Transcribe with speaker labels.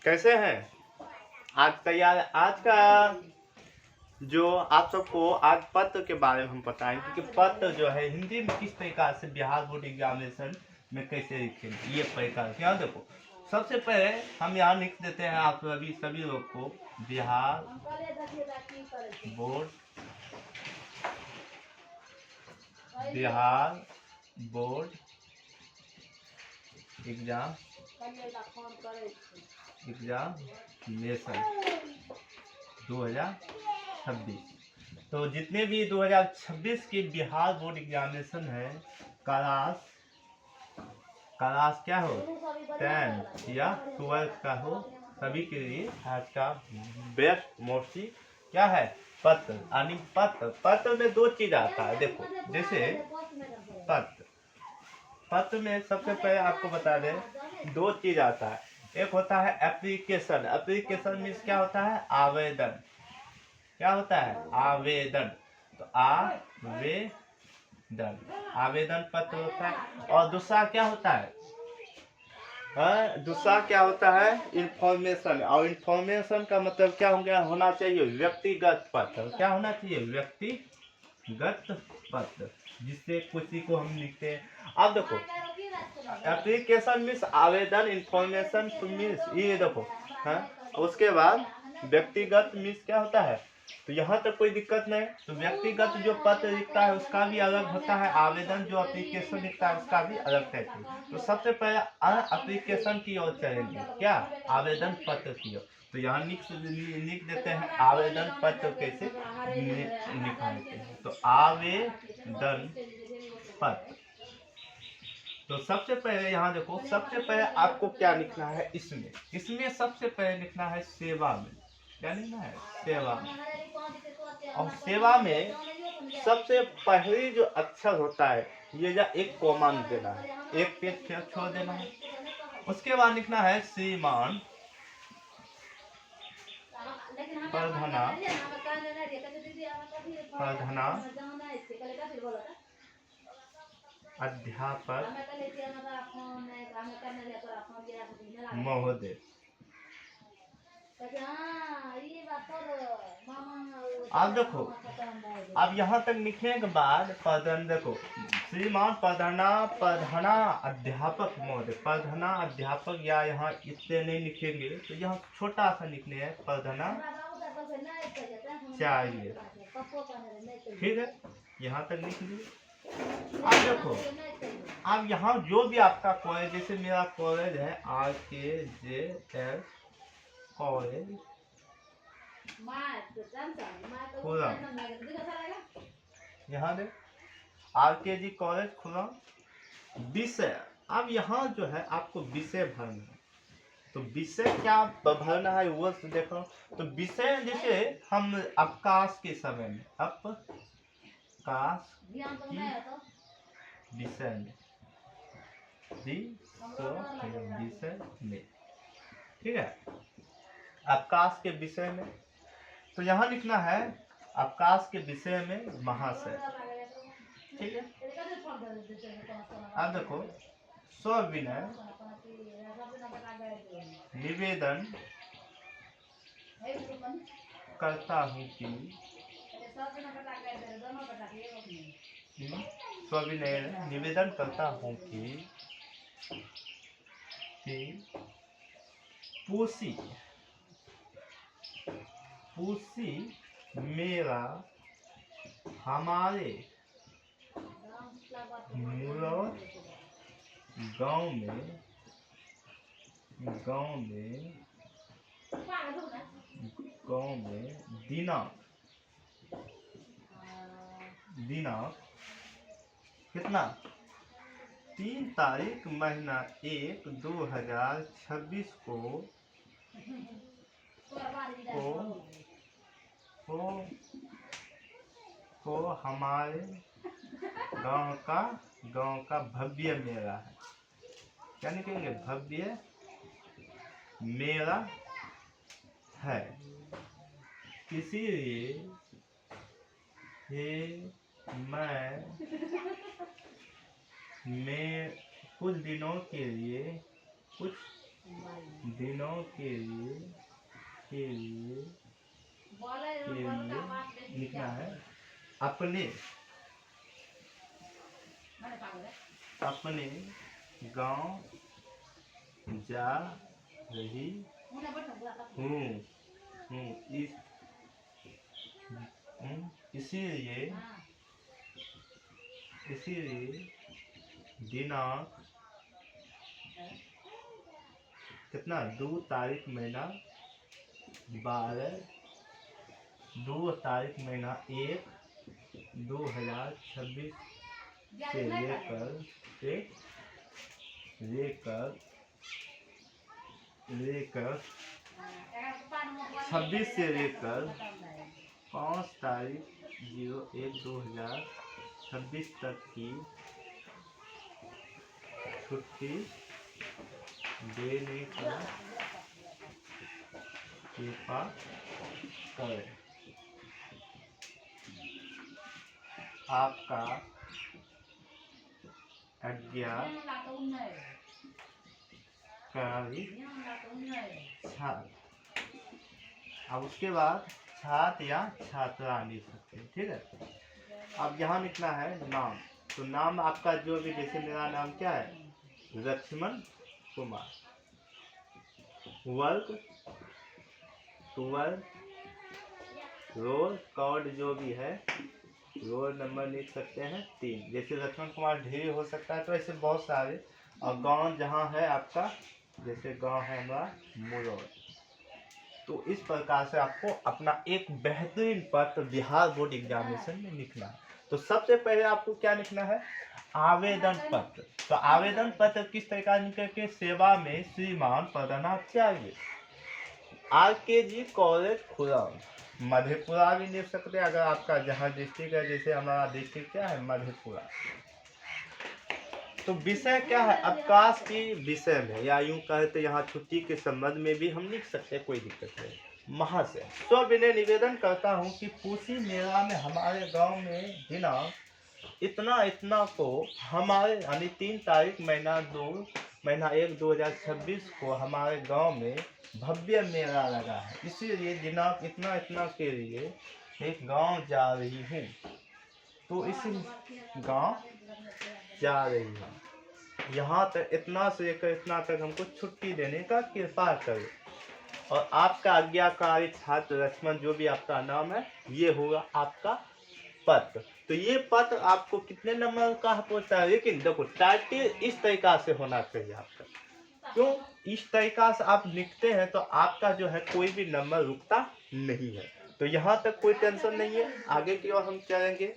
Speaker 1: कैसे हैं? आज तैयार आज का जो आप सबको आज पत्र के बारे में हम बताएंगे कि पत्र जो है हिंदी में किस प्रकार से बिहार बोर्ड एग्जामिनेशन में कैसे लिखेंगे। ये प्रकार क्या देखो, सबसे पहले हम यहाँ लिख देते हैं आप सभी लोग को बिहार बोर्ड एग्जामिनेशन 2026। तो जितने भी 2026 के बिहार बोर्ड एग्जामिनेशन है, क्लास क्या हो 10 या 12 का हो, सभी के लिए आज का बेस्ट मोस्टली क्या है पत्र। यानी पत्र में दो चीज आता है। देखो जैसे पत्र में सबसे पहले आपको बता दें दो चीज आता है। एक होता है एप्लीकेशन मीन्स क्या होता है आवेदन। क्या होता है आवेदन। तो आवेदन पत्र होता है। और दूसरा क्या होता है इंफॉर्मेशन। और इंफॉर्मेशन का मतलब क्या होना चाहिए व्यक्तिगत पत्र। क्या होना चाहिए व्यक्तिगत पत्र, जिससे किसी को हम लिखते हैं। अब देखो एप्लीकेशन मीन्स आवेदन, इंफॉर्मेशन मीन्स ये देखो है। उसके बाद व्यक्तिगत मीन्स क्या होता है। तो यहाँ तक कोई दिक्कत नहीं। तो व्यक्तिगत जो पत्र लिखता है उसका भी अलग होता है, आवेदन जो एप्लीकेशन लिखता है उसका भी अलग टाइप है। तो सबसे पहले एप्लीकेशन की ओर चलेंगे, क्या आवेदन पत्र की ओर। तो यहाँ लिख देते हैं आवेदन पत्र कैसे लिखाते हैं। तो आवेदन पत्र। तो सबसे पहले यहाँ देखो, सबसे पहले आपको क्या लिखना है इसमें सबसे पहले लिखना है सेवा में। क्या लिखना है सेवा में। और सेवा में सबसे पहली जो अक्षर होता है ये या एक कॉमन देना है, एक पेज फिर छोड़ देना है। उसके बाद लिखना है श्रीमान प्रधाना अध्यापक महोदय। अब देखो, अब यहाँ तक लिखने के बाद प्रधान देखो श्रीमान प्रधाना अध्यापक महोदय। प्रधाना अध्यापक या यहाँ इतने नहीं लिखेंगे, तो यहाँ छोटा सा लिखने हैं प्रधाना चाहिए। ठीक है, यहाँ तक लिख लीजिए। अब देखो, अब यहाँ जो भी आपका कॉलेज, जैसे मेरा कॉलेज है RKJS कॉलेज यहाँ दे RKG कॉलेज खुलम विषय। अब यहाँ जो है आपको विषय भरना है। तो विषय क्या भरना है वो देखो। तो विषय जैसे हम अवकाश के समय में अवकाश विषय में ठीक है, अवकाश के विषय में। तो यहाँ लिखना है अवकाश के विषय में महाशय। ठीक है, अब देखो सविनय निवेदन करता हूँ कि सविनय निवेदन करता हूँ कि पूसी मेरा हमारे मूलत गांव में दिनांक कितना 3 तारीख महीना 1 2026 को हमारे गांव का भव्य मेला है। क्या निकलेंगे भव्य मेला है, इसीलिए मैं कुछ दिनों के लिए दिनों के लिए लिखना है। अपने गांव जा रही हूँ। इसीलिए दिनांक कितना 2 तारीख महीना 12 2 तारीख महीना 1 2026 से लेकर 26 से लेकर 5 तारीख 01/2026 तक की छुट्टी देने का कृपा करें। आपका आज्ञाकारी छात्र। अब उसके बाद छात्र या छात्रा लिख सकते हैं। ठीक है। अब यहाँ लिखना है नाम। तो नाम आपका जो भी, जैसे मेरा नाम क्या है, लक्ष्मण कुमार। वर्ग 12, रोल कोड जो भी है, रोल नंबर लिख सकते हैं 3। जैसे लक्ष्मण कुमार ढेर हो सकता है, तो ऐसे बहुत सारे। और गांव जहां है आपका, जैसे गांव है हमारा मुरौल। तो इस प्रकार से आपको अपना एक बेहतरीन पत्र बिहार बोर्ड एग्जामिनेशन में लिखना है। तो सबसे पहले आपको क्या लिखना है, आवेदन पत्र। तो आवेदन पत्र किस तरीका लिखे के, सेवा में श्रीमान प्रधानाचार्य RKG कॉलेज खुला, मधेपुरा भी लिख सकते हैं अगर आपका जहाँ डिस्ट्रिक्ट है। जैसे हमारा डिस्ट्रिक्ट क्या है, मधेपुरा। तो विषय क्या है, अवकाश की विषय में, या यूं कहे तो यहाँ छुट्टी के संबंध में भी हम लिख सकते हैं, कोई दिक्कत नहीं। महाशय, तो विनय निवेदन करता हूँ कि पूसी मेला में हमारे गांव में दिनांक इतना को हमारे यानी 3 तारीख महीना 1 2026 को हमारे गांव में भव्य मेला लगा है। इसीलिए दिनांक इतना के लिए एक गांव जा रही हूँ। तो इस गांव जा रही हूँ, यहाँ तक इतना से लेकर इतना तक हमको छुट्टी देने का कृपा करें। और आपका आज्ञाकारी छात्र लक्ष्मण, जो भी आपका नाम है, ये होगा आपका पत्र। तो ये पत्र आपको कितने नंबर का पहुंचता है, लेकिन देखो टाइटल इस तरीका से होना चाहिए आपका। क्यों इस तरीका से आप लिखते हैं तो आपका जो है कोई भी नंबर रुकता नहीं है। तो यहाँ तक कोई टेंशन नहीं है। आगे की ओर हम चलेंगे।